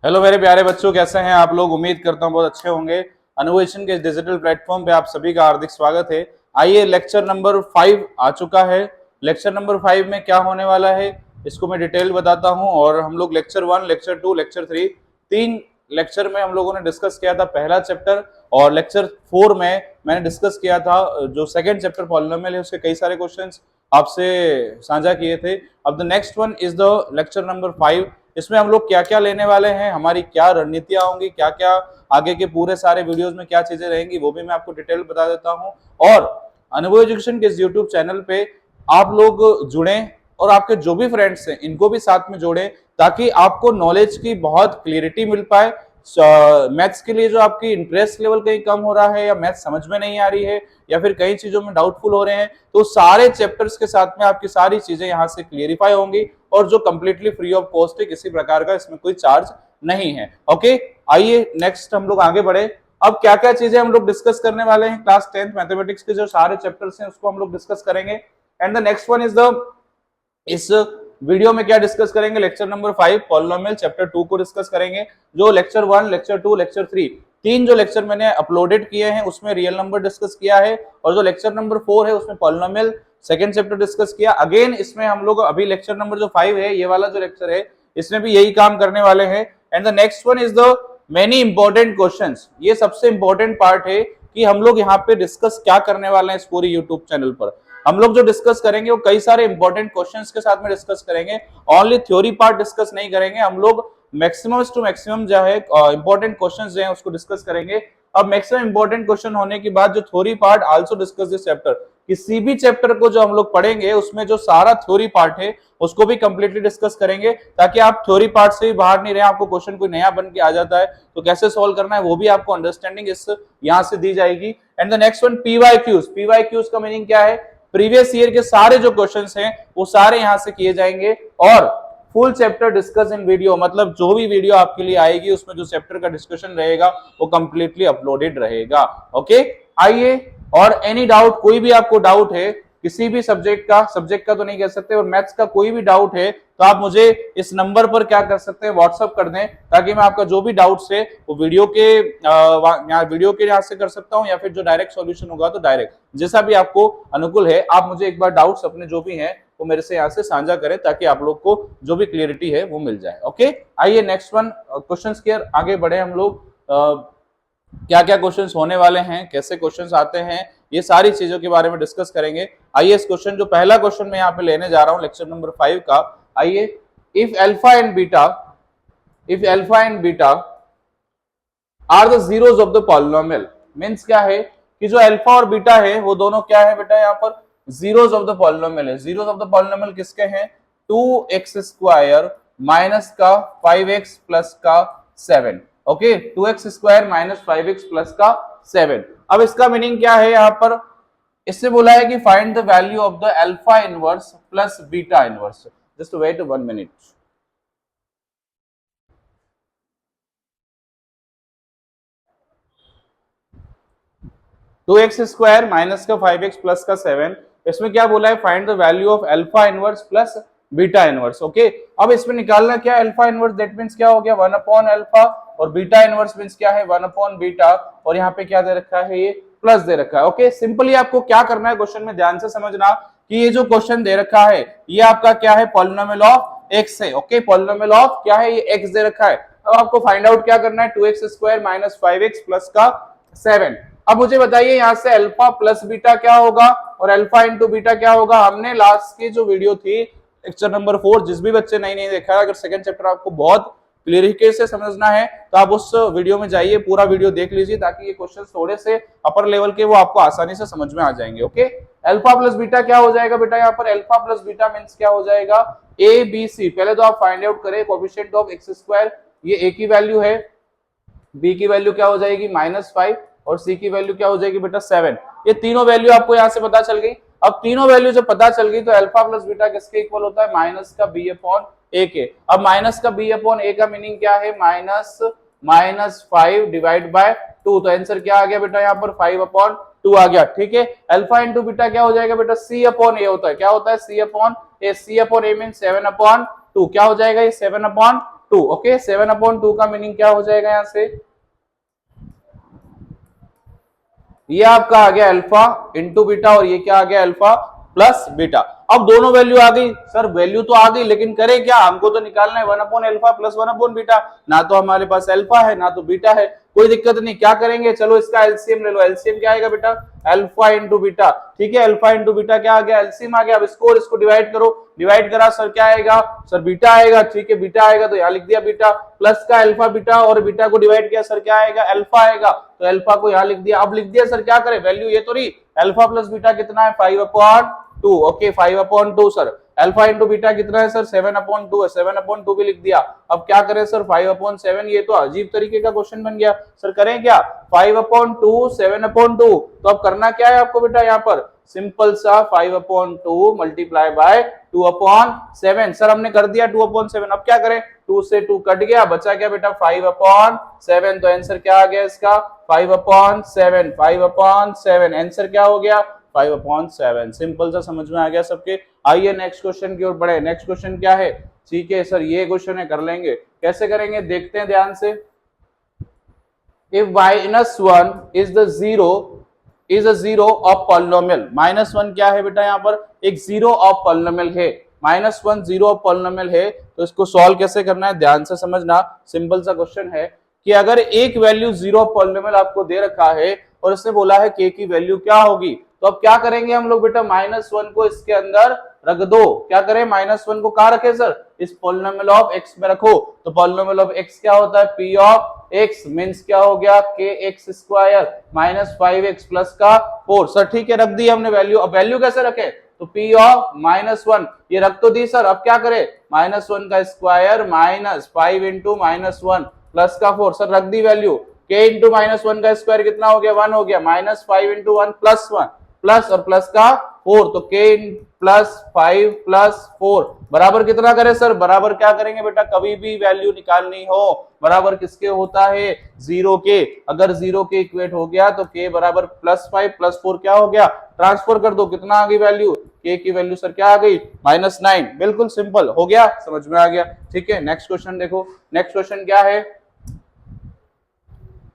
Hello मेरे प्यारे बच्चों, कैसे हैं आप लोग। उम्मीद करता हूं बहुत अच्छे होंगे। अनोवेशन के डिजिटल प्लेटफॉर्म पे आप सभी का हार्दिक स्वागत है। आइए, लेक्चर नंबर 5 आ चुका है। लेक्चर नंबर 5 में क्या होने वाला है इसको मैं डिटेल बताता हूं। और हम लोग लेक्चर 1, लेक्चर 2, लेक्चर 3 तीन लेक्चर में हम लोगों ने डिस्कस किया था पहला चैप्टर, और लेक्चर 4 में मैंने डिस्कस किया था जो सेकंड चैप्टर पॉलिनोमियल है उसके कई सारे क्वेश्चंस आपसे साझा किए थे। अब the next one is the lecture number 5। इसमें हम लोग क्या क्या लेने वाले हैं, हमारी क्या रणनीतियां होंगी, क्या क्या आगे के पूरे सारे वीडियोस में क्या चीजें रहेंगी, वो भी मैं आपको डिटेल बता देता हूं। और अनुभव एजुकेशन के इस यूट्यूब चैनल पे आप लोग जुड़ें और आपके जो भी फ्रेंड्स हैं इनको भी साथ में जोड़ें, ताकि आपको नॉलेज की बहुत क्लियरिटी मिल पाए। मैथ्स के लिए जो आपकी इंटरेस्ट लेवल कहीं कम हो रहा है, या मैथ्स समझ में नहीं आ रही है, या फिर कई चीजों में डाउटफुल हो रहे हैं, तो सारे चैप्टर्स के साथ में आपकी सारी चीजें यहाँ से क्लियरिफाई होंगी, और जो कंप्लीटली फ्री ऑफ कॉस्ट है, किसी प्रकार का इसमें कोई चार्ज नहीं है। ओके, आइए नेक्स्ट हम लोग आगे बढ़े। अब क्या क्या चीजें हम लोग डिस्कस करने वाले हैं, क्लास 10th मैथमेटिक्स के जो सारे चैप्टर्स हैं उसको हम लोग डिस्कस करेंगे। And the next one is the, इस वीडियो में क्या डिस्कस करेंगे, लेक्चर नंबर 5 पॉलिनोमियल चैप्टर 2 को डिस्कस करेंगे। जो लेक्चर 1, लेक्चर 2, लेक्चर 3 तीन जो लेक्चर मैंने अपलोडेड किए हैं उसमें रियल नंबर डिस्कस किया है, और जो लेक्चर नंबर 4 है उसमें पॉलिनोमियल सेकंड चैप्टर डिस्कस किया। अगेन इसमें हम लोग अभी लेक्चर नंबर जो 5 है, ये वाला जो लेक्चर है, इसमें भी यही काम करने वाले हैं। And the next one is the many important questions. ये सबसे इंपॉर्टेंट पार्ट है कि हम लोग यहाँ पे डिस्कस क्या करने वाले हैं इस पूरी यूट्यूब चैनल पर। हम लोग जो डिस्कस करेंगे वो कई सारे इंपॉर्टेंट क्वेश्चंस के साथ में डिस्कस करेंगे। ओनली थ्योरी पार्ट डिस्कस नहीं करेंगे, हम लोग मैक्सिमम टू मैक्सिमम जो है इंपॉर्टेंट क्वेश्चंस जो है उसको डिस्कस करेंगे। अब मैक्सिमम इंपॉर्टेंट क्वेश्चन होने के बाद जो theory part also discuss this chapter, किसी भी चैप्टर को जो हम लोग पढ़ेंगे उसमें जो सारा थ्योरी पार्ट है उसको भी कंप्लीटली डिस्कस करेंगे, ताकि आप थ्योरी पार्ट से भी बाहर नहीं रहे। आपको क्वेश्चन कोई नया बन के आ जाता है तो कैसे सॉल्व करना है वो भी आपको अंडरस्टैंडिंग इस यहाँ से दी जाएगी। And the next one PYQs. PYQs का मीनिंग क्या है, प्रीवियस ईयर के सारे जो क्वेश्चंस हैं वो सारे यहां से किए जाएंगे। और full chapter discuss in video, मतलब जो भी वीडियो आपके लिए आएगी उसमें जो चैप्टर का डिस्कशन रहेगा वो कंप्लीटली अपलोडेड रहेगा। ओके, आइए। और एनी डाउट, कोई भी आपको डाउट है किसी भी सब्जेक्ट का तो नहीं कह सकते, और मैथ्स का कोई भी डाउट है तो आप मुझे इस नंबर पर क्या कर सकते हैं, व्हाट्सअप कर दें, ताकि मैं आपका जो भी डाउट्स है वो वीडियो के यहाँ से कर सकता हूँ, या फिर जो डायरेक्ट सॉल्यूशन होगा तो डायरेक्ट, जैसा भी आपको अनुकूल है। आप मुझे एक बार डाउट्स अपने जो भी हैं वो मेरे से यहाँ से साझा करें, ताकि आप लोग को जो भी क्लियरिटी है वो मिल जाए। ओके, आइए नेक्स्ट वन क्वेश्चंस की आगे बढ़े। हम लोग क्या क्या क्वेश्चंस होने वाले हैं, कैसे क्वेश्चंस आते हैं, ये सारी चीजों के बारे में डिस्कस करेंगे। आइए इस क्वेश्चन, जो पहला क्वेश्चन मैं यहाँ पे लेने जा रहा हूँ लेक्चर नंबर 5 का। आइए, if alpha and beta are the zeros of the polynomial. Means क्या है कि जो अल्फा और बीटा है वो दोनों क्या है बेटा, यहाँ पर जीरोस ऑफ द पॉलिनोमियल है। जीरोस ऑफ द पॉलिनोमियल किसके हैं, 2x² माइनस का 5x प्लस का 7। Okay, 2x² minus 5x plus का 7। अब इसका मीनिंग क्या है, यहाँ पर इससे बोला है कि find the value of the alpha inverse plus beta inverse. Just wait 1 minute. 2x² minus का 5x प्लस का 7, इसमें क्या बोला है, find the value of alpha inverse plus beta inverse. Okay, अब इसमें निकालना क्या, अल्फा इनवर्स दैट मींस क्या हो गया 1 अपॉन अल्फा, और बीटा इनवर्स मींस क्या है 1 अपॉन बीटा, और यहाँ पे क्या दे रखा है, ये प्लस दे रखा है। ओके, सिंपली आपको क्या करना है, क्वेश्चन में ध्यान से समझना कि ये जो क्वेश्चन दे रखा है ये आपका क्या है, पॉलिनोमियल ऑफ एक्स है। ओके, पॉलिनोमियल ऑफ क्या है, ये एक्स दे रखा है। अब आपको फाइंड आउट क्या करना है, 2x² माइनस 5x प्लस का 7। अब मुझे बताइए यहाँ से अल्फा प्लस बीटा क्या होगा और अल्फा इंटू बीटा क्या होगा। हमने लास्ट की जो वीडियो थी लेक्चर नंबर 4, जिस भी बच्चे नहीं देखा, अगर सेकंड चैप्टर आपको बहुत क्लियरिटी से समझना है तो आप उस वीडियो में जाइए, पूरा वीडियो देख लीजिए, ताकि ये क्वेश्चन थोड़े से अपर लेवल के वो आपको आसानी से समझ में आ जाएंगे। ओके, अल्फा प्लस बीटा क्या हो जाएगा बेटा, यहाँ पर अल्फा प्लस बीटा मींस क्या हो जाएगा, ए बी सी। पहले तो आप फाइंड आउट करें कोएफिशिएंट ऑफ x², ये ए की वैल्यू है, बी की वैल्यू क्या हो जाएगी -5, और सी की वैल्यू क्या हो जाएगी बेटा 7। ये तीनों वैल्यू आपको यहाँ से पता चल गई। अब तीनों वैल्यू जब पता चल गई तो अल्फा प्लस बीटा किसके इक्वल होता है, माइनस का b अपॉन a के। अब माइनस का b अपॉन a का मीनिंग क्या है, -5 डिवाइड बाय 2। तो आंसर क्या आ गया बेटा, यहाँ पर 5 अपॉन 2 आ गया। ठीक है, अल्फा इंटू बीटा क्या हो जाएगा बेटा, c अपॉन a होता है। क्या होता है, c upon a। c upon a mean 7 upon 2। क्या हो जाएगा ये 7 अपॉन 2। ओके, 7/2 का मीनिंग क्या हो जाएगा यहां से, ये आपका आ गया अल्फा इंटू बीटा और ये क्या आ गया अल्फा प्लस बीटा। अब दोनों वैल्यू आ गई सर, वैल्यू तो आ गई लेकिन करें क्या, हमको तो निकालना है 1/अल्फा प्लस 1/बीटा। ना तो हमारे पास अल्फा है ना तो बीटा है, कोई दिक्कत नहीं, क्या करेंगे, चलो इसका एलसीएम ले लो। एलसीएम क्या आएगा बेटा, अल्फा इंटू बीटा। ठीक है, अल्फा इंटू बीटा क्या आ गया, एलसीएम आ गया। अब इसको और इसको डिवाइड करो, डिवाइड करा सर क्या आएगा, सर बीटा आएगा। ठीक है, बीटा आएगा तो यहां लिख दिया बीटा, प्लस का अल्फा बीटा और बीटा को डिवाइड किया सर क्या आएगा, अल्फा आएगा, तो अल्फा को यहां लिख दिया। अब लिख दिया सर, क्या करें, वैल्यू ये तो रही, अल्फा प्लस बीटा कितना है 5/2। Okay, 5/2 sir, alpha into beta कितना है सर 7/2 है, 7/2 भी लिख दिया। अब क्या करें सर 5/7, ये तो अजीब तरीके का क्वेश्चन बन गया सर, करें क्या 5/2 7/2। तो अब करना क्या है आपको बेटा, यहाँ पर सिंपल सा 5/2 मल्टीप्लाई बाय 2/7। सर हमने कर दिया 2/7, अब क्या करें, 2 से 2 कट गया, बचा क्या बेटा 5/7। तो आंसर क्या आ गया इसका 5/7, 5/7 आंसर क्या हो गया 5/7। सिंपल सा समझ में आ गया सबके। आइए नेक्स्ट क्वेश्चन की ओर बढ़े। नेक्स्ट क्वेश्चन क्या है, ठीक है सर ये क्वेश्चन है, कर लेंगे, कैसे करेंगे देखते हैं ध्यान से। If -1 is a zero of polynomial, -1 क्या है बेटा, यहाँ पर एक जीरो ऑफ पॉलिनोमियल है, -1 जीरो ऑफ पॉलिनोमियल है। तो इसको सॉल्व कैसे करना है ध्यान से समझना। सिंपल सा क्वेश्चन है कि अगर एक वैल्यू जीरो ऑफ पॉलिनोमियल आपको दे रखा है और इसने बोला है k की वैल्यू क्या होगी, तो अब क्या करेंगे हम लोग बेटा, -1 को इसके अंदर रख दो। क्या करें, -1 को कहां रखे सर, इस पॉलिनोमियल ऑफ x में रखो। तो पॉलिनोमियल ऑफ x क्या होता है, p ऑफ x मींस क्या हो गया kx² माइनस 5x प्लस का 4। सर ठीक है, रख दी हमने वैल्यू। अब वैल्यू कैसे रखे, तो p ऑफ -1 ये रख तो दी सर। अब क्या करें, -1 का स्क्वायर माइनस 5 इंटू -1 प्लस का 4। सर रख दी वैल्यू, k इंटू -1 का स्क्वायर कितना हो गया 1 हो गया, -5 इंटू 1 प्लस 1 प्लस और प्लस का 4। तो k प्लस 5 प्लस 4 बराबर कितना करे सर, बराबर क्या करेंगे बेटा, कभी भी वैल्यू निकालनी हो बराबर किसके होता है, 0 के। अगर 0 के इक्वेट हो गया तो k बराबर +5 + 4 क्या हो गया, ट्रांसफर कर दो, कितना आ गई वैल्यू, k की वैल्यू सर क्या आ गई -9। बिल्कुल सिंपल हो गया, समझ में आ गया। ठीक है, नेक्स्ट क्वेश्चन देखो। नेक्स्ट क्वेश्चन क्या है,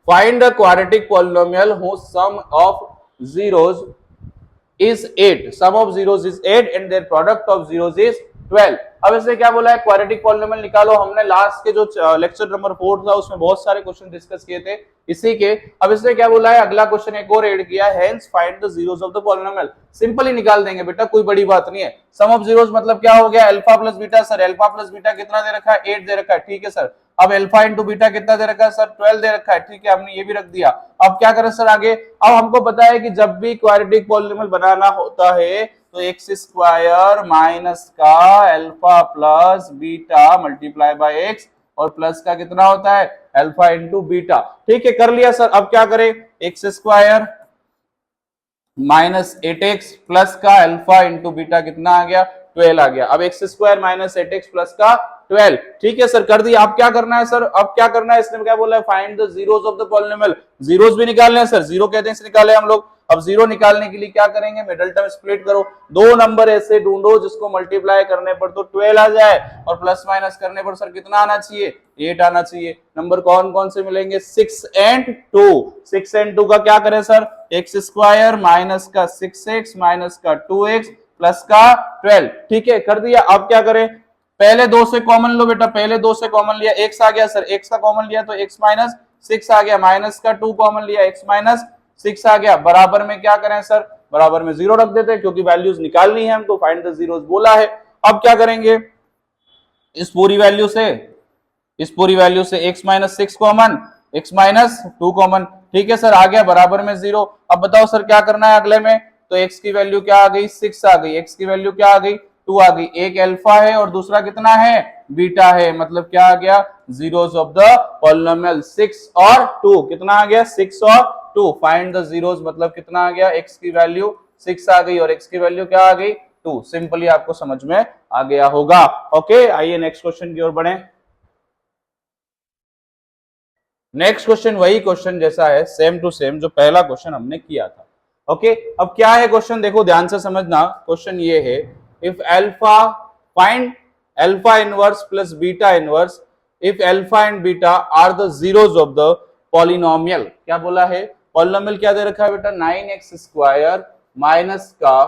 find the quadratic polynomial whose sum of zeros is 8, sum of zeros is 8 and their product of zeros is 12। अब इसने क्या बोला है, क्वाड्रेटिक पॉलिनोमियल निकालो। हमने लास्ट के जो लेक्चर नंबर 4 था उसमें बहुत सारे क्वेश्चन डिस्कस किए थे इसी के। अब इसने क्या बोला है, अगला क्वेश्चन एक और ऐड किया है, hence find the zeros of the polynomial. Simple ही निकाल देंगे बेटा, कोई बड़ी बात नहीं है। सम ऑफ जीरोस मतलब क्या हो गया, alpha plus beta. Sir alpha plus beta कितना दे रखा है, 8 दे रखा है, ठीक है सर। अब अल्फा इंटू बीटा कितना दे रखा है सर, 12 दे रखा है, ठीक है, हमने ये भी रख दिया। अब क्या करें सर आगे, अब हमको पता है कि जब भी क्वाड्रेटिक पॉलिनोमियल बनाना होता है तो x² माइनस का alpha plus beta multiply by x और प्लस का कितना होता है अल्फा इंटू बीटा। ठीक है, कर लिया सर। अब क्या करें, x² माइनस 8x प्लस का अल्फा इंटू बीटा कितना आ गया 12 आ गया। अब x² माइनस 8x प्लस का 12। ठीक है सर, कर दिया। अब क्या करना है सर, अब क्या करना है, इसने क्या बोला है, find the zeros of the polynomial. Zeros भी निकालने हैं सर, जीरो कहते हैं इसे निकाले हम लोग। अब जीरो निकालने के लिए क्या करेंगे, मिडिल टर्म स्प्लिट करो, दो नंबर ऐसे ढूंढो जिसको मल्टीप्लाई करने पर तो 12 आ जाए और प्लस माइनस करने पर सर कितना आना चाहिए, 8 आना चाहिए। नंबर कौन कौन से मिलेंगे, 6 and 2। 6 and 2 का क्या करें सर, x² माइनस का 6x माइनस का 2x प्लस का 12। ठीक है, कर दिया। अब क्या करें, पहले दो से कॉमन लो बेटा, पहले दो से कॉमन लिया, x आ गया सर, x का कॉमन लिया तो x माइनस 6 आ गया, माइनस का 2 कॉमन लिया, x माइनस 6 आ गया। बराबर में क्या करें सर, बराबर में 0 रख देते हैं क्योंकि वैल्यूज निकालनी है हमको, फाइंड द जीरोस बोला है। अब क्या करेंगे, इस पूरी वैल्यू से x minus 6 common, x minus 2 common. ठीक है सर, आ गया बराबर में 0। अब बताओ सर क्या करना है अगले में, तो x की वैल्यू क्या आ गई 6 आ गई, x की वैल्यू क्या आ गई 2 आ गई। एक अल्फा है और दूसरा कितना है बीटा है, मतलब क्या आ गया जीरोस ऑफ द पॉलिनोमियल 6 और 2। कितना आ गया 6 और 2। फाइंड द जीरोस मतलब कितना आ गया, x की वैल्यू 6 आ गई और x की वैल्यू क्या आ गई 2। सिंपली आपको समझ में आ गया होगा। ओके, आइए नेक्स्ट क्वेश्चन की ओर बढ़े। नेक्स्ट क्वेश्चन वही क्वेश्चन जैसा है, सेम टू सेम जो पहला क्वेश्चन हमने किया था। ओके, अब क्या है क्वेश्चन, देखो ध्यान से समझना। क्वेश्चन ये है, if alpha, find alpha inverse plus beta inverse if alpha and beta are the zeros of the polynomial. क्या बोला है? पॉलिनोमियल क्या दे रखा है बेटा? 9x स्क्वायर माइनस का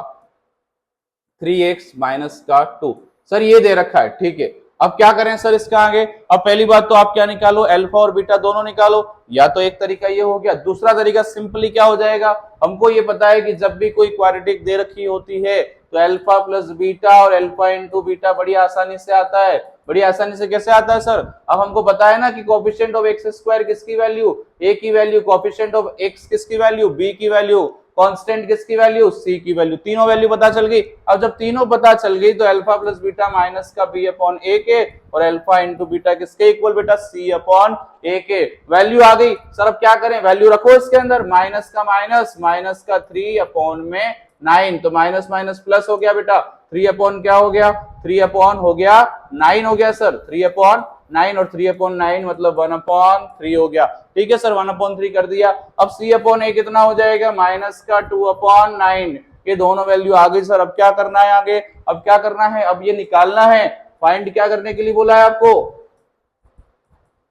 3x माइनस का 2। सर ये दे रखा है, ठीक है। अब क्या करें सर इसका आगे? अब पहली बात तो आप क्या निकालो? अल्फा और बीटा दोनों निकालो। या तो एक तरीका ये हो गया, दूसरा तरीका सिंपली क्या हो जाएगा? हमको ये पता है कि जब भी कोई क्वाड्रेटिक दे रखी होती है तो अल्फा प्लस बीटा और अल्फा इंटू बीटा बड़ी आसानी से आता है। बड़ी आसानी से कैसे आता है सर? अब हमको पता है ना कि कोएफिशिएंट ऑफ एक्स स्क्वायर किसकी वैल्यू? ए की वैल्यू, कोएफिशिएंट ऑफ एक्स किसकी वैल्यू? बी की वैल्यू, कांस्टेंट किसकी वैल्यू? सी की वैल्यू। तीनों वैल्यू पता चल गई। अब जब तीनों पता चल गई तो अल्फा प्लस बीटा माइनस का बी अपॉन ए के और अल्फा इंटू बीटा किसके इक्वल बेटा? सी अपॉन ए के। वैल्यू आ गई। सर अब क्या करें? वैल्यू रखो इसके अंदर, माइनस का माइनस, माइनस का 3 अपॉन में 9, तो माइनस माइनस प्लस हो गया बेटा। 3 अपॉन क्या हो गया? 3 अपॉन हो गया 9 हो गया सर। 3 अपॉन 9 और 3 अपॉन 9 मतलब 1 अपॉन 3 हो गया। ठीक है सर, 1 अपॉन 3 कर दिया। अब सी अपॉन ए कितना हो जाएगा? माइनस का 2 अपॉन 9। ये दोनों वैल्यू आ गई सर। अब क्या करना है आगे? अब क्या करना है? अब ये निकालना है। फाइंड क्या करने के लिए बोला है आपको?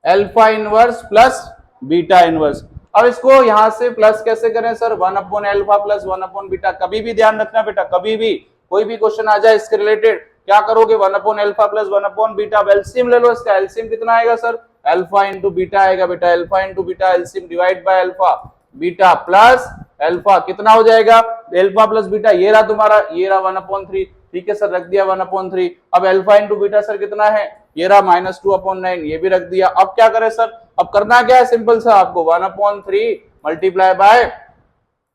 Alpha inverse plus beta inverse. अब इसको यहां से प्लस कैसे करें sir? 1 upon alpha plus 1 upon beta. कभी भी ध्यान रखना बेटा, कभी भी कोई भी क्वेश्चन आ जाए इसके रिलेटेड, क्या करोगे? 1 upon alpha plus 1 upon beta. LCM ले लो इसका। एलसीएम कितना आएगा सर? अल्फा इंटू बीटा आएगा बेटा। Alpha into beta, LCM divide by alpha, beta plus alpha कितना हो जाएगा? अल्फा प्लस बीटा ये रहा तुम्हारा, ये रहा 1 अपॉन 3। ठीक है सर, रख दिया 1 अपॉन 3। अब अल्फा इंटू बीटा सर कितना है? ये रहा माइनस 2 अपॉन 9, ये भी रख दिया। अब क्या करें सर? अब करना क्या है? सिंपल सा आपको 1 upon 3 multiply by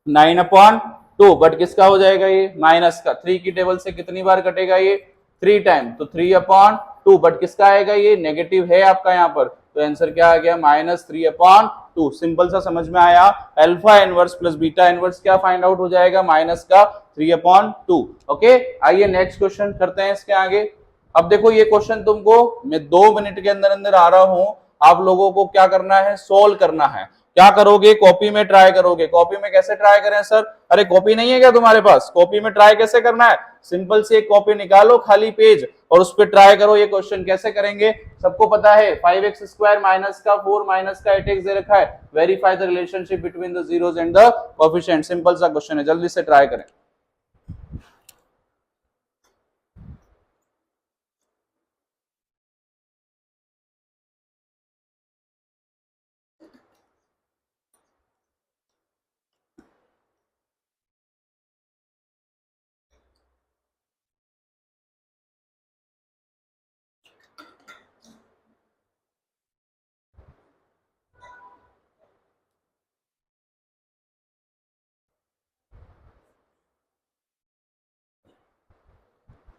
9 upon 2, but किसका हो जाएगा ये? माइनस का। 3 की टेबल से कितनी बार कटेगा ये? 3 टाइम, तो 3 अपॉन 2, बट किसका आएगा ये? नेगेटिव है आपका यहाँ पर, तो आंसर क्या आ गया? Minus 3 upon 2। सिंपल सा समझ में आया। Alpha inverse plus beta inverse क्या फाइंड आउट हो जाएगा? माइनस का 3 अपॉन 2। ओके, आइए नेक्स्ट क्वेश्चन करते हैं इसके आगे। अब देखो ये क्वेश्चन तुमको मैं 2 मिनट के अंदर अंदर आ रहा हूं, आप लोगों को क्या करना है? सोल्व करना है। क्या करोगे? कॉपी में ट्राई करोगे। कॉपी में कैसे ट्राई करें सर? अरे कॉपी नहीं है क्या तुम्हारे पास? कॉपी में ट्राई कैसे करना है? सिंपल से एक कॉपी निकालो, खाली पेज, और उस पर ट्राई करो। ये क्वेश्चन कैसे करेंगे सबको पता है। 5x स्क्वायर माइनस का 4 माइनस का 8x दे रखा है। Verify the relationship between the zeros and the coefficient. Simple सा क्वेश्चन है, जल्दी से ट्राई करें।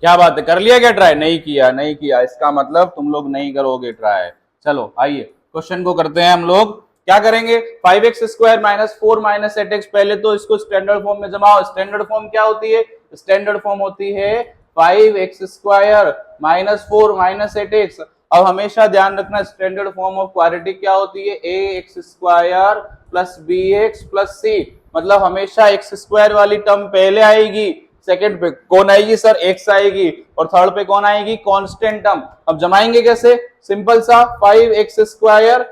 क्या बात है, कर लिया क्या ट्राई? नहीं किया, नहीं किया, इसका मतलब तुम लोग नहीं करोगे ट्राई। चलो आइए क्वेश्चन को करते हैं हम लोग। क्या करेंगे? 5x square minus 4 minus 8x। पहले तो इसको स्टैंडर्ड फॉर्म में जमाओ। स्टैंडर्ड फॉर्म क्या होती है? स्टैंडर्ड फॉर्म होती है 5x square minus 4 minus 8x। अब हमेशा ध्यान रखना, स्टैंडर्ड फॉर्म ऑफ क्वाड्रेटिक क्या होती है? ax square plus bx plus c। मतलब हमेशा एक्स स्क्वायर वाली टर्म पहले आएगी, सेकंड पे कौन आएगी सर? एक्स आएगी, और थर्ड पे कौन आएगी? Constant term. अब जमाएंगे कैसे? सिंपल सा, 5x square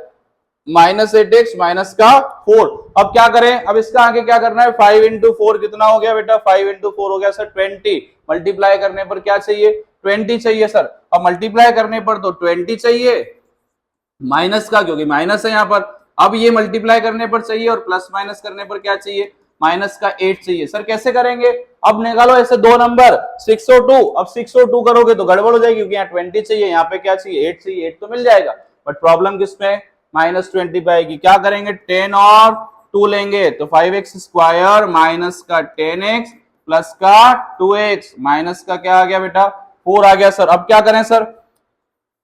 minus 8x minus का 4। अब क्या करें? अब इसका आगे क्या करना है? 5 इंटू 4 कितना हो गया बेटा? 5 इंटू 4 हो गया सर 20। मल्टीप्लाई करने पर क्या चाहिए? 20 चाहिए सर। अब मल्टीप्लाई करने पर तो 20 चाहिए माइनस का, क्योंकि माइनस है यहाँ पर। अब ये मल्टीप्लाई करने पर चाहिए, और प्लस माइनस करने पर क्या चाहिए? माइनस का 8 चाहिए। सर कैसे करेंगे? अब निकालो ऐसे दो नंबर 6 और 2। अब 6 और 2 करोगे तो गड़बड़ हो जाएगी, क्योंकि यहाँ 20 चाहिए, यहाँ पे क्या चाहिए? 8 चाहिए। 8 तो मिल जाएगा, बट प्रॉब्लम किसमें? माइनस 20 पे आएगी। क्या करेंगे? 10 और 2 लेंगे, तो 5x स्क्वायर माइनस का 10x प्लस का 2x माइनस का क्या आ गया बेटा? 4 आ गया सर। अब क्या करें सर?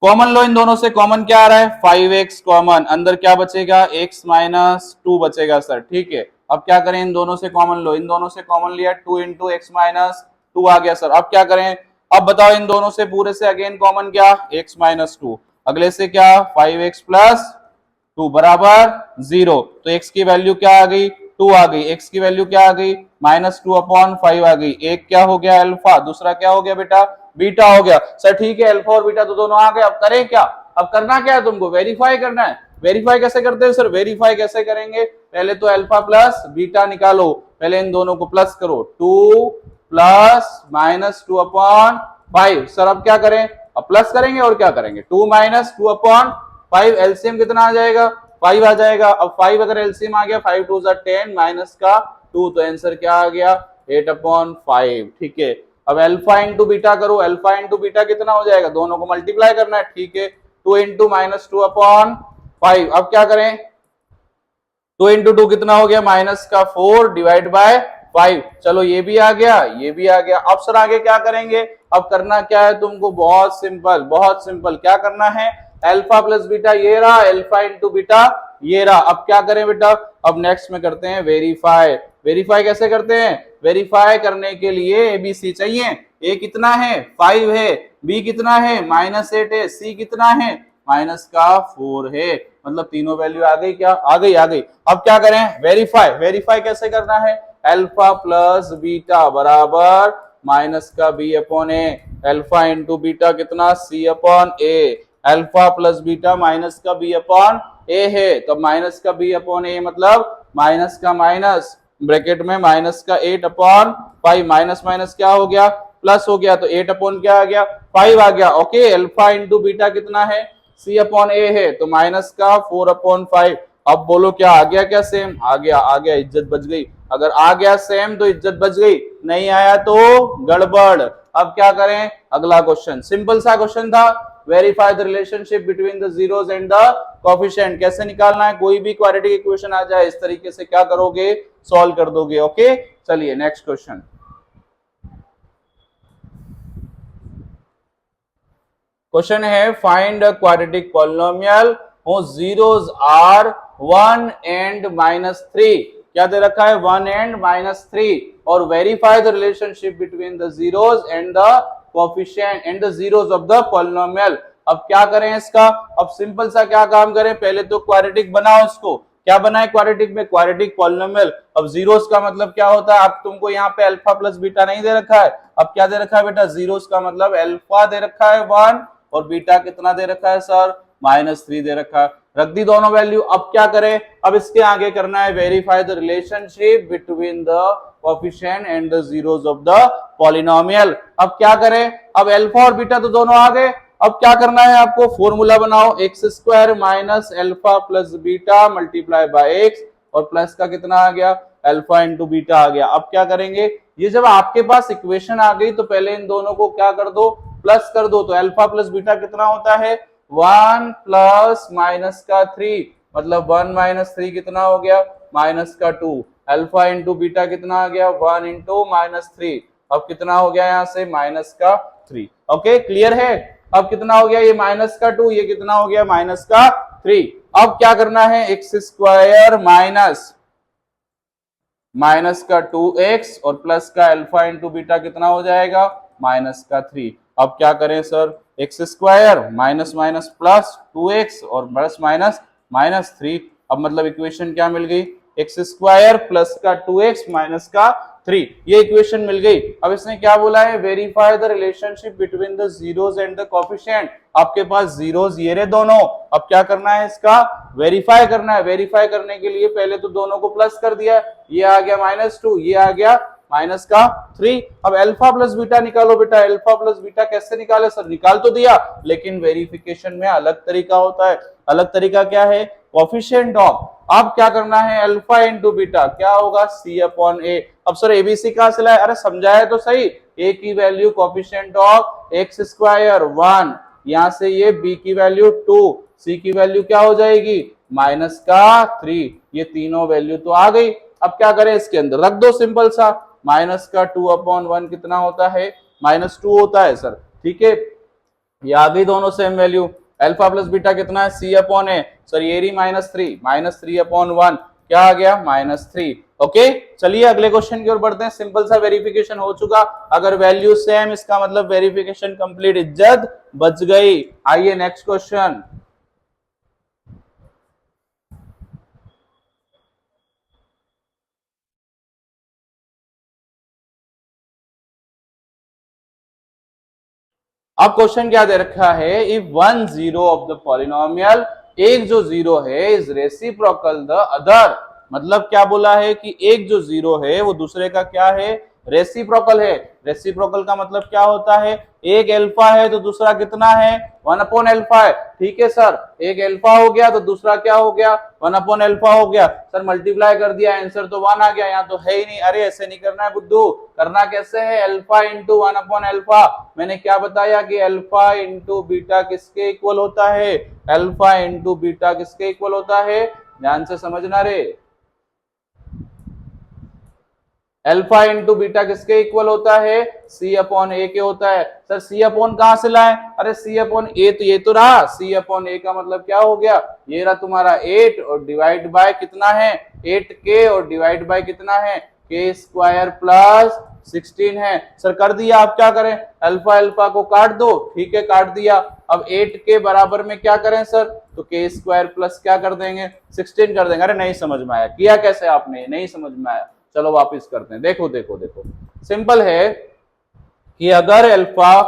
कॉमन लो इन दोनों से। कॉमन क्या आ रहा है? 5x कॉमन, अंदर क्या बचेगा? x माइनस 2 बचेगा सर। ठीक है, अब क्या करें? इन दोनों से कॉमन लो। इन दोनों से कॉमन लिया, 2 इंटू एक्स माइनस 2 आ गया सर। अब क्या करें? अब बताओ इन दोनों से पूरे से अगेन कॉमन क्या? x minus 2। अगले से क्या? 5x प्लस 2 बराबर 0। तो x की वैल्यू क्या आ गई? 2 आ गई। x की वैल्यू क्या आ गई? माइनस 2 अपॉन 5 आ गई। एक क्या हो गया? अल्फा, दूसरा क्या हो गया बेटा? बीटा हो गया सर। ठीक है, अल्फा और बीटा तो दोनों आ गए। अब करें क्या? अब करना क्या है तुमको, वेरीफाई करना है। वेरीफाई कैसे करते हैं सर, वेरीफाई कैसे करेंगे, पहले तो अल्फा प्लस बीटा निकालो, पहले इन दोनों को प्लस करो, 2 प्लस माइनस 2 अपॉन 5। सर अब क्या करें, अब प्लस करेंगे और क्या करेंगे, 2 माइनस 2 अपॉन 5, एलसीएम कितना आ जाएगा, 5 आ जाएगा। अब 5 अगर एलसीएम आ गया, 5 2 10 माइनस का 2, तो आंसर क्या आ गया, 8 अपॉन 5। ठीक है, अब अल्फा इंटू बीटा करो, अल्फा इंटू बीटा कितना हो जाएगा, दोनों को मल्टीप्लाई करना है। ठीक है, 2 इंटू माइनस 2 अपॉन 5। अब क्या करें, 2 इंटू 2 कितना हो गया, माइनस का 4 डिवाइड बाय 5। चलो ये भी आ गया, ये भी आ गया। अब सर आगे क्या करेंगे, अब करना क्या है तुमको, बहुत सिंपल, बहुत सिंपल। क्या करना है, अल्फा प्लस बीटा ये रहा, अल्फा इंटू बीटा ये रहा। अब क्या करें बेटा, अब नेक्स्ट में करते हैं वेरीफाई। वेरीफाई कैसे करते हैं, वेरीफाई करने के लिए एबीसी चाहिए। ए कितना है, 5 है, बी कितना है, -8 है, सी कितना है, माइनस का 4 है। मतलब तीनों वैल्यू आ गई, क्या आ गई, आ गई। अब क्या करें, वेरीफाई। वेरीफाई कैसे करना है, अल्फा प्लस बीटा बराबर माइनस का बी अपॉन ए, अल्फा इंटू बीटा कितना, सी अपॉन ए। अल्फा प्लस बीटा माइनस का बी अपॉन ए है, तो माइनस का बी अपॉन ए मतलब माइनस का माइनस, ब्रैकेट में माइनस का 8 अपॉन 5, माइनस माइनस क्या हो गया, प्लस हो गया, तो 8 अपॉन क्या आ गया, 5 आ गया। ओके, अल्फा इंटू बीटा कितना है, सी अपॉन ए है, तो माइनस का 4 अपॉन 5। अब बोलो क्या आ गया, क्या सेम आ गया, आ गया, इज्जत बच गई। अगर आ गया सेम तो इज्जत बच गई, नहीं आया तो गड़बड़। अब क्या करें, अगला क्वेश्चन, सिंपल सा क्वेश्चन था, verify the relationship between the zeros and the coefficient. कैसे निकालना है, कोई भी क्वाड्रेटिक इक्वेशन आ जाए इस तरीके से क्या करोगे, सॉल्व कर दोगे। ओके, चलिए नेक्स्ट क्वेश्चन। क्वेश्चन है, find a quadratic polynomial whose zeros are 1 and -3। क्या दे रखा है, 1 and -3, और verify the relationship between the zeros and the coefficient and the zeros of the polynomial. अब क्या करें इसका, अब सिंपल सा क्या काम करें, पहले तो क्वाड्रेटिक बनाओ इसको। क्या बनाए क्वाड्रेटिक में, क्वाड्रेटिक पॉलिनोमियल। अब जीरोस का मतलब क्या होता है, अब तुमको यहाँ पे अल्फा प्लस बीटा नहीं दे रखा है, अब क्या दे रखा है बेटा, जीरोस का मतलब अल्फा दे रखा है 1, और बीटा कितना दे रखा है सर, -3 दे रखा है। रख दी दोनों वैल्यू। अब क्या करें, अब इसके आगे करना है verify the relationship between the coefficient and the zeros of the polynomial. अब क्या करें, अब अल्फा और बीटा तो दोनों आ गए, अब क्या करना है आपको, फॉर्मूला बनाओ, x square minus alpha plus beta multiply by x, और प्लस का कितना आ गया, अल्फा इंटू बीटा आ गया। अब क्या करेंगे, ये जब आपके पास इक्वेशन आ गई तो पहले इन दोनों को क्या कर दो, प्लस कर दो। तो अल्फा प्लस बीटा कितना होता है, 1 प्लस माइनस का 3, मतलब 1 माइनस 3 कितना हो गया, माइनस का 2। अल्फा इंटू बीटा कितना आ गया, 1 इंटू -3, अब कितना हो गया यहाँ से, माइनस का 3। ओके, क्लियर है। अब कितना हो गया, ये माइनस का 2, ये कितना हो गया, माइनस का 3। अब क्या करना है, एक्स स्क्वायर माइनस का 2x और प्लस का अल्फा इंटू बीटा कितना हो जाएगा, माइनस का 3। अब क्या करें sir, x square minus minus plus 2x और प्लस माइनस -3। अब मतलब इक्वेशन क्या मिल गई, एक्स स्क्वायर प्लस का 2x माइनस का 3, ये इक्वेशन मिल गई। अब इसने क्या बोला है, verify the relationship between the zeros and the coefficient. आपके पास जीरोस ये रहे दोनों, अब क्या करना है, इसका वेरीफाई करना है। वेरीफाई करने के लिए पहले तो दोनों को प्लस कर दिया, ये आ गया -2, ये आ गया माइनस का 3। अब अल्फा प्लस बीटा निकालो बेटा, अल्फा प्लस बीटा कैसे निकाले सर, निकाल तो दिया, लेकिन वेरिफिकेशन में अलग तरीका होता है। अलग तरीका क्या है, कोएफिशिएंट ऑफ। अब क्या करना है, अल्फा इंटू बीटा क्या होगा, सी अपॉन ए। अब सर एबीसी कहां से लाए, अरे समझाया तो सही, ए की value coefficient of x square 1, यहां से ये बी की वैल्यू 2, सी की वैल्यू क्या हो जाएगी, माइनस का 3। ये तीनों वैल्यू तो आ गई। अब क्या करें, इसके अंदर रख दो सिंपल सा, माइनस का 2/1 कितना होता है, -2 होता है सर। ठीक है, ये आ गई दोनों same value. Alpha plus beta कितना है, सी अपॉन ए, सर ये रही -3/1 क्या आ गया, -3। ओके, चलिए अगले क्वेश्चन की ओर बढ़ते हैं। सिंपल सा वेरिफिकेशन हो चुका, अगर वैल्यू सेम इसका मतलब वेरिफिकेशन कंप्लीट, इज्जत बच गई। आइए नेक्स्ट क्वेश्चन। अब क्वेश्चन क्या दे रखा है, if one zero of the polynomial, एक जो जीरो है इज रेसिप्रोकल द अदर, मतलब क्या बोला है कि एक जो जीरो है वो दूसरे का क्या है, रेसिप्रोकल है। रेसिप्रोकल का मतलब क्या होता है, एक अल्फा है तो दूसरा कितना है, 1 अल्फा है। ठीक है सर, एक अल्फा हो गया तो दूसरा क्या हो गया, 1 अल्फा हो गया। सर मल्टीप्लाई कर दिया, आंसर तो 1 आ गया, यहाँ तो है ही नहीं। अरे ऐसे नहीं करना है बुद्धू, करना कैसे है, अल्फा इंटू 1 अल्फा। मैंने क्या बताया कि अल्फा इंटू बीटा किसके इक्वल होता है, अल्फा इंटू बीटा किसके इक्वल होता है, ध्यान से समझना रे। अल्फा इंटू बीटा किसके इक्वल होता है, सी अपॉन ए के होता है। सर सी अपॉन कहां से लाए, अरे सी अपॉन ए तो ये तो रहा, सी अपॉन ए का मतलब क्या हो गया, ये रहा तुम्हारा 8 और डिवाइड बाय कितना है 8k और डिवाइड बाय कितना है k स्क्वायर प्लस 16 है। सर कर दिया, आप क्या करें, अल्फा अल्फा को काट दो, ठीक है काट दिया। अब 8k बराबर में क्या करें सर, तो k स्क्वायर प्लस क्या कर देंगे 16 कर देंगे। अरे नहीं समझ में आया, किया कैसे आपने, नहीं समझ में आया, चलो वापस करते हैं। देखो देखो देखो, सिंपल है कि अगर अल्फा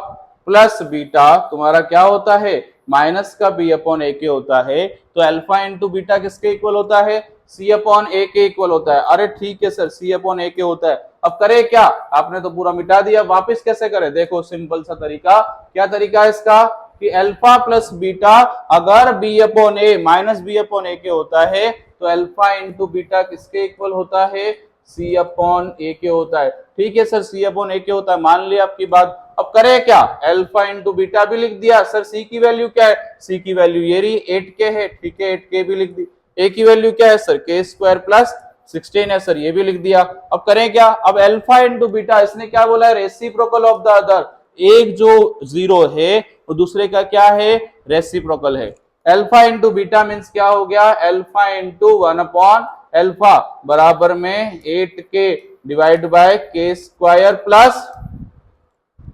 प्लस बीटा तुम्हारा क्या होता है, माइनस का बी अपॉन ए के होता है, तो अल्फा इंटू बीटा किसके इक्वल होता है, सी अपॉन ए के इक्वल होता है। अरे ठीक है सर, सी अपॉन ए के होता है। अब करे क्या, आपने तो पूरा मिटा दिया, वापस कैसे करें, देखो सिंपल सा तरीका, क्या तरीका है इसका, कि अल्फा प्लस बीटा अगर बी अपॉन ए माइनस बी अपॉन ए के होता है, तो अल्फा इंटू बीटा किसके इक्वल होता है, सी अपॉन ए के होता है। ठीक है सर, सी अपॉन ए के होता है, मान लिया आपकी बात। अब करे क्या, अल्फा इंटू बीटा भी लिख दिया। सर सी की वैल्यू क्या है, सी की वैल्यू ये रही 8k है, ठीक है 8k भी लिख दी। ए की वैल्यू क्या है सर, k स्क्वायर प्लस 16 है, सर ये भी लिख दिया। अब करें क्या, अब अल्फा इंटू बीटा, इसने क्या बोला है, रेसिप्रोकल ऑफ द अदर, एक जो जीरो है वो दूसरे का क्या है, रेसिप्रोकल है। अल्फा इंटू बीटा मीन्स क्या हो गया, अल्फा इंटू 1 अपॉन अल्फा बराबर में 8k divide by k square plus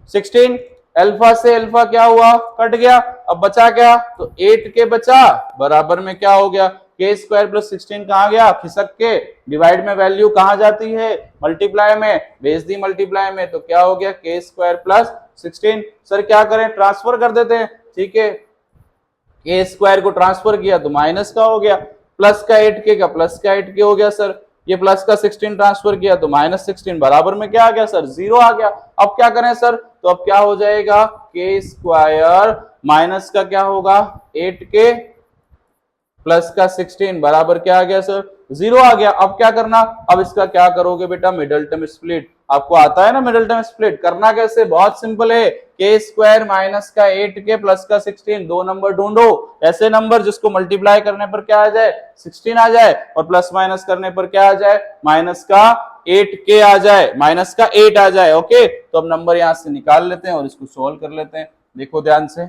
16। Alpha से अल्फा क्या हुआ, कट गया, अब बचा क्या, तो 8k बचा बराबर में क्या हो गया, k स्क्वायर प्लस 16 कहां गया, खिसक के, डिवाइड में वैल्यू कहां जाती है, मल्टीप्लाई में, भेज दी मल्टीप्लाई में, तो क्या हो गया k स्क्वायर प्लस 16। सर क्या करें, ट्रांसफर कर देते हैं, ठीक है k स्क्वायर को ट्रांसफर किया तो माइनस का हो गया, प्लस का 8k का प्लस का 8k हो गया। सर ये प्लस का 16 ट्रांसफर किया तो माइनस 16 बराबर में क्या आ गया सर, 0 आ गया। अब क्या करें सर, तो अब क्या हो जाएगा, k स्क्वायर माइनस का क्या होगा 8k प्लस का 16 बराबर क्या आ गया सर, 0 आ गया। अब क्या करना, अब इसका क्या करोगे बेटा, मिडल टर्म स्प्लिट, आपको आता है ना मिडल टर्म स्प्लिट, करना कैसे, बहुत सिंपल है, k स्क्वायर माइनस का 8k प्लस का 16, दो नंबर ढूंढो, ऐसे नंबर जिसको मल्टीप्लाई करने पर क्या आ जाए 16 आ जाए और प्लस माइनस करने पर क्या आ जाए, माइनस का 8k आ जाए, माइनस का 8 आ जाए। ओके, तो अब नंबर यहां से निकाल लेते हैं और इसको सोल्व कर लेते हैं। देखो ध्यान से,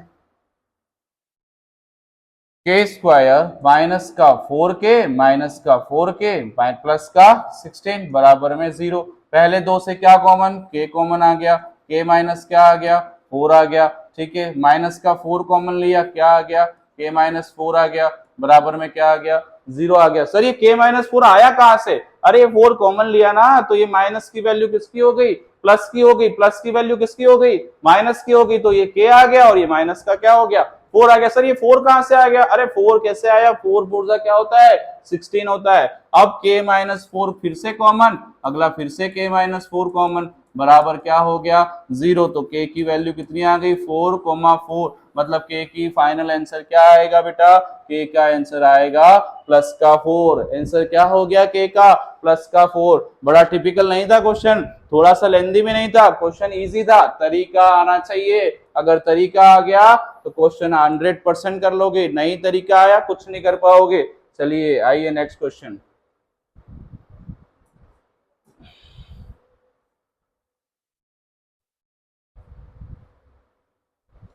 k स्क्वायर माइनस का 4k माइनस का 4k प्लस का 16 बराबर में 0। पहले दो से क्या कॉमन, k कॉमन आ गया, k माइनस क्या आ गया 4 आ गया, ठीक है माइनस का 4 कॉमन लिया, क्या आ गया k माइनस 4 आ गया, बराबर में क्या आ गया 0 आ गया। सर ये k माइनस 4 आया कहां से, अरे ये 4 कॉमन लिया ना, तो ये माइनस की वैल्यू किसकी हो गई, प्लस की हो गई, प्लस की वैल्यू किसकी हो गई, माइनस की हो गई, तो ये k आ गया और ये माइनस का क्या हो गया 4 आ गया। सर ये 4 कहां से आ गया, अरे 4 कैसे आया, 4 4 क्या होता है 16 होता है। अब k माइनस 4 फिर से कॉमन, अगला फिर से k माइनस 4 कॉमन, बराबर क्या हो गया 0। तो k की वैल्यू कितनी आ गई 4,4, मतलब k की फाइनल आंसर क्या आएगा बेटा, k का आंसर आएगा प्लस का 4। आंसर क्या हो गया k का प्लस का 4। बड़ा टिपिकल नहीं था क्वेश्चन, थोड़ा सा लेंदी भी नहीं था, क्वेश्चन इजी था, तरीका आना चाहिए। अगर तरीका आ गया तो क्वेश्चन 100% कर लोगे, नहीं तरीका आया कुछ नहीं कर पाओगे। चलिए आइए next question.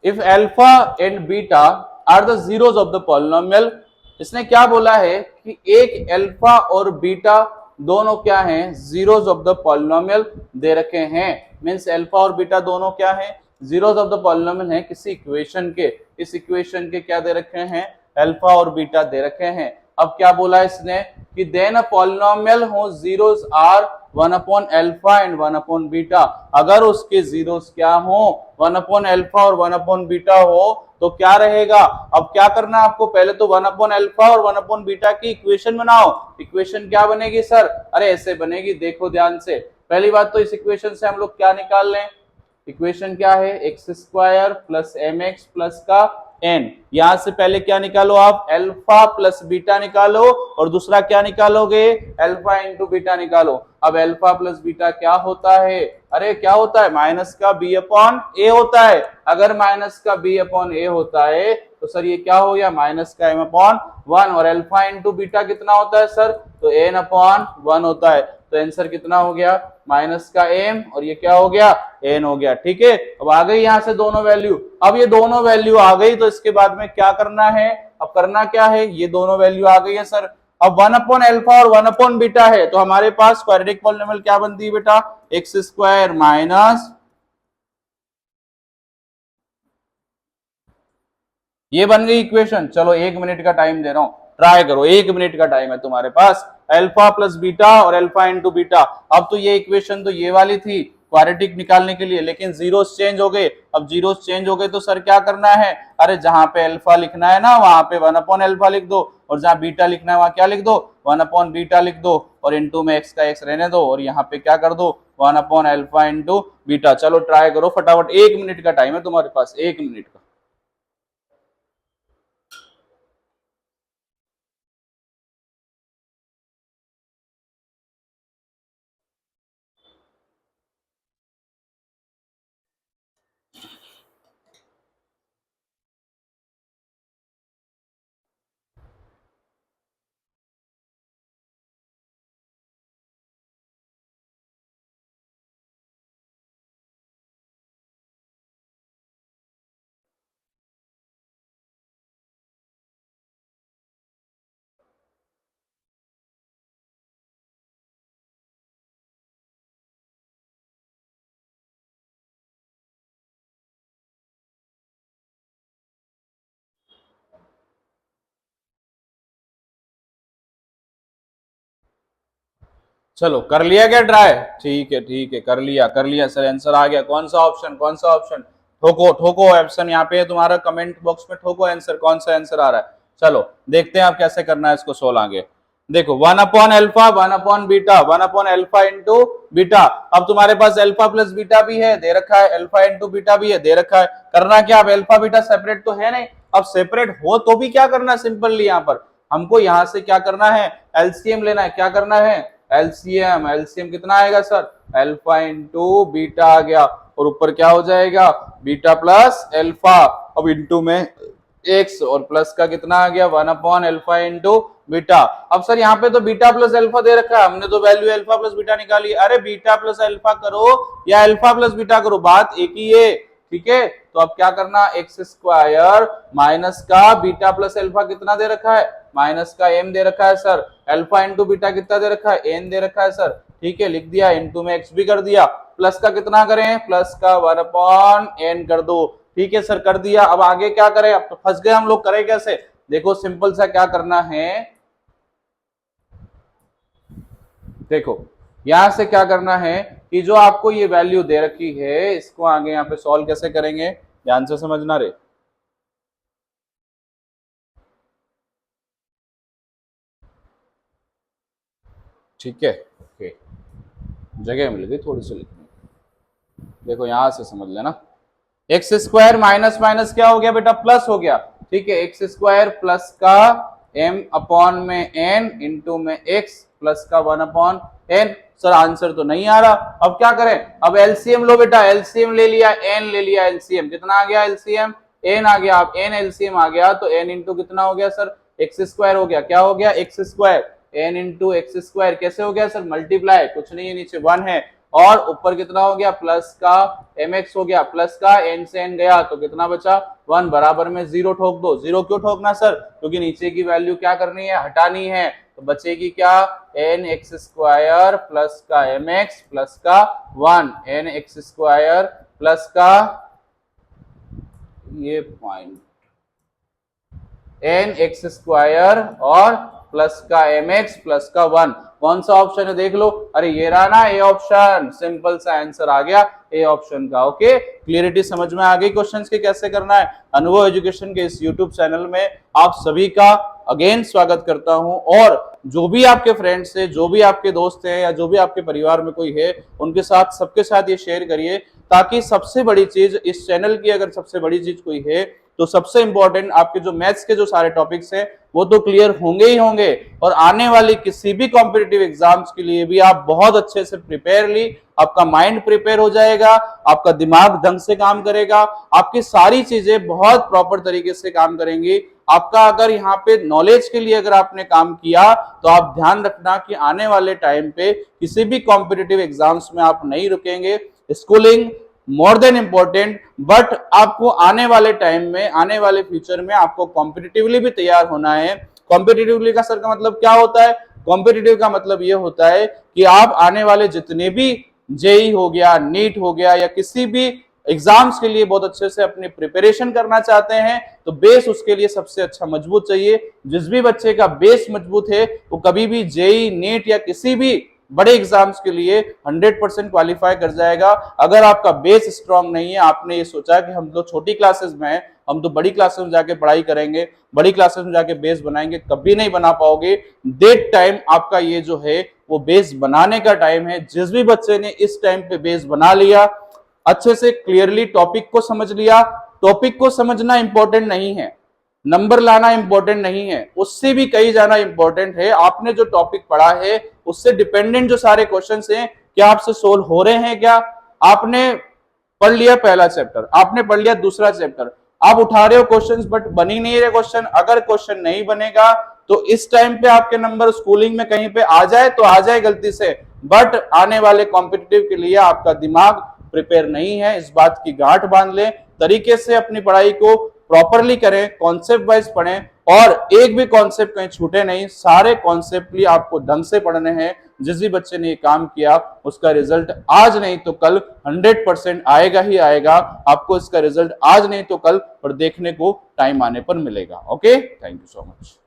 If alpha and beta are the zeros of the polynomial, इसने क्या बोला है कि एक अल्फा और बीटा दोनों क्या हैं, जीरोस ऑफ द पॉलिनोमियल दे रखे हैं। मींस अल्फा और बीटा दोनों क्या हैं, जीरोस ऑफ द पॉलिनोमियल है किसी इक्वेशन के। इस इक्वेशन के क्या दे रखे हैं, अल्फा और बीटा दे रखे हैं। अब क्या बोला इसने कि then a polynomial whose zeros are one upon alpha and one upon beta. अगर उसके जीरोस क्या हो, वन अपॉन एल्फा और वन अपॉन बीटा हो तो क्या रहेगा। अब क्या करना है आपको, पहले तो वन अपॉन एल्फा और वन अपॉन बीटा की इक्वेशन बनाओ। इक्वेशन क्या बनेगी सर, अरे ऐसे बनेगी, देखो ध्यान से। पहली बात तो इस इक्वेशन से हम लोग क्या निकाल लें, इक्वेशन क्या है, x square plus m x plus का एन। यहां से पहले क्या निकालो आप, एल्फा प्लस बीटा निकालो, और दूसरा क्या निकालोगे, एल्फा इंटू बीटा निकालो। अब एल्फा प्लस बीटा क्या होता है, अरे क्या होता है, माइनस का बी अपॉन ए होता है। अगर माइनस का बी अपॉन ए होता है तो सर ये क्या हो गया, माइनस का एम अपॉन वन, और एल्फा इंटू बीटा कितना होता है सर, तो एन अपॉन वन होता है। तो आंसर कितना हो गया, माइनस का एम और ये क्या हो गया, एन हो गया। ठीक है, अब आ गई यहां से दोनों वैल्यू। अब ये दोनों वैल्यू आ गई तो इसके बाद में क्या करना है, अब करना क्या है, ये दोनों वैल्यू आ गई है सर। अब वन अपॉन एल्फा और वन अपॉन बीटा है तो हमारे पास क्वाड्रेटिक पॉलिनोमियल क्या बनती है बेटा, एक्स स्क्वायर माइनस, ये बन गई इक्वेशन। चलो 1 मिनट का टाइम दे रहा हूं, ट्राई करो, 1 मिनट का टाइम है तुम्हारे पास। अल्फा प्लस बीटा और अल्फा इंटू बीटा। अब तो ये इक्वेशन तो ये वाली थी क्वाड्रेटिक निकालने के लिए, लेकिन जीरोस चेंज हो गए। अब जीरोस चेंज हो गए तो सर क्या करना है, अरे जहां पे अल्फा लिखना है ना वहां पे वन अपॉन अल्फा लिख दो, और जहां बीटा लिखना है वहां क्या लिख दो, वन अपॉन बीटा लिख दो, और इंटू में एक्स का एक्स रहने दो, और यहाँ पे क्या कर दो, one upon alpha into beta. चलो ट्राई करो फटाफट, 1 मिनट का टाइम है तुम्हारे पास, 1 मिनट का। चलो कर लिया क्या ट्राई, ठीक है कर लिया सर, आंसर आ गया। कौन सा ऑप्शन, कौन सा ऑप्शन, ठोको ठोको ऑप्शन यहाँ पे है तुम्हारा, कमेंट बॉक्स में ठोको आंसर, कौन सा आंसर आ रहा है। चलो देखते हैं आप कैसे करना है इसको सोल्व आगे। देखो one upon alpha one upon beta, one upon alpha into beta. अब तुम्हारे पास एल्फा प्लस बीटा भी है दे रखा है, एल्फा इंटू बीटा भी है दे रखा है। करना क्या, अब एल्फा बीटा सेपरेट तो है नहीं, अब सेपरेट हो तो भी क्या करना, सिंपली यहाँ पर हमको यहाँ से क्या करना है, एलसीएम लेना है। क्या करना है, एलसीएम, एलसीएम कितना आएगा सर, एल्फा इंटू बीटा आ गया, और ऊपर क्या हो जाएगा, बीटा प्लस एल्फा, अब इंटू में एक्स, और प्लस का कितना आ गया, one upon alpha into beta. अब सर यहाँ पे तो बीटा प्लस एल्फा दे रखा है, हमने तो वैल्यू एल्फा प्लस बीटा निकाली। अरे बीटा प्लस एल्फा करो या एल्फा प्लस बीटा करो, बात एक ही है। ठीक है, तो अब क्या करना, एक्स स्क्वायर माइनस का बीटा प्लस एल्फा कितना दे रखा है, माइनस का एम दे रखा है सर, एल्फा इंटू बीटा कितना दे रखा है, एन दे रखा है सर। ठीक है, लिख दिया, इंटू में एक्स भी कर दिया, प्लस का कितना करें, प्लस का वन अपॉन एन कर दो। ठीक है सर कर दिया। अब आगे क्या करें, अब तो फंस गए हम लोग, करें कैसे, देखो सिंपल सा क्या करना है, देखो यहां से क्या करना है कि जो आपको ये वैल्यू दे रखी है इसको आगे यहाँ पे सॉल्व कैसे करेंगे, ध्यान से समझना रे। ठीक है, ओके, जगह मिल गई थोड़ी सी लिखने, देखो यहां से समझ लेना। एक्स स्क्वायर माइनस माइनस क्या हो गया बेटा, प्लस हो गया। ठीक है, एक्स स्क्वायर प्लस का एम अपॉन में एन इंटू में एक्स प्लस का one upon n. Sir answer तो नहीं आ रहा, अब क्या करें, अब एलसीएम लो बेटा, एलसीएम ले लिया, एन ले लिया, एलसीएम कितना आ गया, एलसीएम एन आ गया। अब एन एलसीएम आ गया तो एन इंटू कितना हो गया सर, एक्स स्क्वायर हो गया, क्या हो गया, x square, n into x square कैसे हो गया सर, मल्टीप्लाई, कुछ नहीं है नीचे वन है, और ऊपर कितना हो गया, प्लस का एम एक्स हो गया, प्लस का एन से एन गया तो कितना बचा, वन, बराबर में जीरो ठोक दो। जीरो क्यों ठोकना सर, क्योंकि नीचे की वैल्यू क्या करनी है, हटानी है, तो बचेगी क्या, एन एक्स स्क्वायर प्लस का एम एक्स प्लस का one, n x square plus का ये पॉइंट एन एक्स स्क्वायर और प्लस का mx प्लस का 1। कौन सा ऑप्शन है देख लो, अरे ये रहा ना ए ऑप्शन, सिंपल सा आंसर आ गया ए ऑप्शन का। ओके, क्लियरिटी समझ में आ गई क्वेश्चंस के कैसे करना है। अनुभव एजुकेशन के इस यूट्यूब चैनल में आप सभी का अगेन स्वागत करता हूं, और जो भी आपके फ्रेंड्स है, जो भी आपके दोस्त हैं, या जो भी आपके परिवार में कोई है, उनके साथ, सबके साथ ये शेयर करिए, ताकि सबसे बड़ी चीज इस चैनल की, अगर सबसे बड़ी चीज कोई है तो सबसे इंपॉर्टेंट आपके जो मैथ्स के जो सारे टॉपिक्स हैं वो तो क्लियर होंगे ही होंगे, और आने वाली किसी भी कॉम्पिटिटिव एग्जाम्स के लिए भी आप बहुत अच्छे से प्रिपेयर ली, आपका माइंड प्रिपेयर हो जाएगा, आपका दिमाग ढंग से काम करेगा, आपकी सारी चीजें बहुत प्रॉपर तरीके से काम करेंगी। आपका अगर यहाँ पे नॉलेज के लिए अगर आपने काम किया तो आप ध्यान रखना कि आने वाले टाइम पे किसी भी कॉम्पिटिटिव एग्जाम्स में आप नहीं रुकेंगे। Schooling more than important, but आपको आने वाले टाइम में, आने वाले फ्यूचर में आपको कॉम्पिटिटिवली भी तैयार होना है। कॉम्पिटिटिवली का सर का मतलब क्या होता है? कॉम्पिटिटिव का मतलब ये होता है कि आप आने वाले जितने भी जेई हो गया, नीट हो गया, या किसी भी एग्जाम्स के लिए बहुत अच्छे से अपनी प्रिपरेशन करना चाहते हैं, तो बेस उसके लिए सबसे अच्छा मजबूत चाहिए। जिस भी बच्चे का बेस मजबूत है वो कभी भी जेई, नीट या किसी भी बड़े एग्जाम्स के लिए 100% क्वालिफाई कर जाएगा। अगर आपका बेस स्ट्रांग नहीं है, आपने ये सोचा कि हम तो छोटी क्लासेस में हैं, हम तो बड़ी क्लासेस में जाके पढ़ाई करेंगे, बड़ी क्लासेस में जाके बेस बनाएंगे, कभी नहीं बना पाओगे। दैट टाइम आपका ये जो है वो बेस बनाने का टाइम है। जिस भी बच्चे ने इस टाइम पे बेस बना लिया, अच्छे से क्लियरली टॉपिक को समझ लिया, टॉपिक को समझना इंपॉर्टेंट नहीं है, नंबर लाना इंपॉर्टेंट नहीं है, उससे भी कहीं जाना इंपॉर्टेंट है। आपने जो टॉपिक पढ़ा है उससे डिपेंडेंट जो सारे क्वेश्चंस हैं, क्या आपसे सोल्व हो रहे हैं? क्या आपने पढ़ लिया पहला चैप्टर, आपने पढ़ लिया दूसरा चैप्टर, आप उठा रहे हो क्वेश्चंस बट बन ही नहीं रहे क्वेश्चन। अगर क्वेश्चन नहीं बनेगा तो इस टाइम पे आपके नंबर स्कूलिंग में कहीं पे आ जाए तो आ जाए गलती से, बट आने वाले कॉम्पिटिटिव के लिए आपका दिमाग प्रिपेयर नहीं है। इस बात की गांठ बांध लें, तरीके से अपनी पढ़ाई को प्रॉपरली करें, कॉन्सेप्ट वाइज पढ़ें, और एक भी कॉन्सेप्ट कहीं छूटे नहीं, सारे कॉन्सेप्ट भी आपको ढंग से पढ़ने हैं। जिस भी बच्चे ने ये काम किया उसका रिजल्ट आज नहीं तो कल 100% आएगा ही आएगा। आपको इसका रिजल्ट आज नहीं तो कल पर देखने को टाइम आने पर मिलेगा। Okay, thank you so much.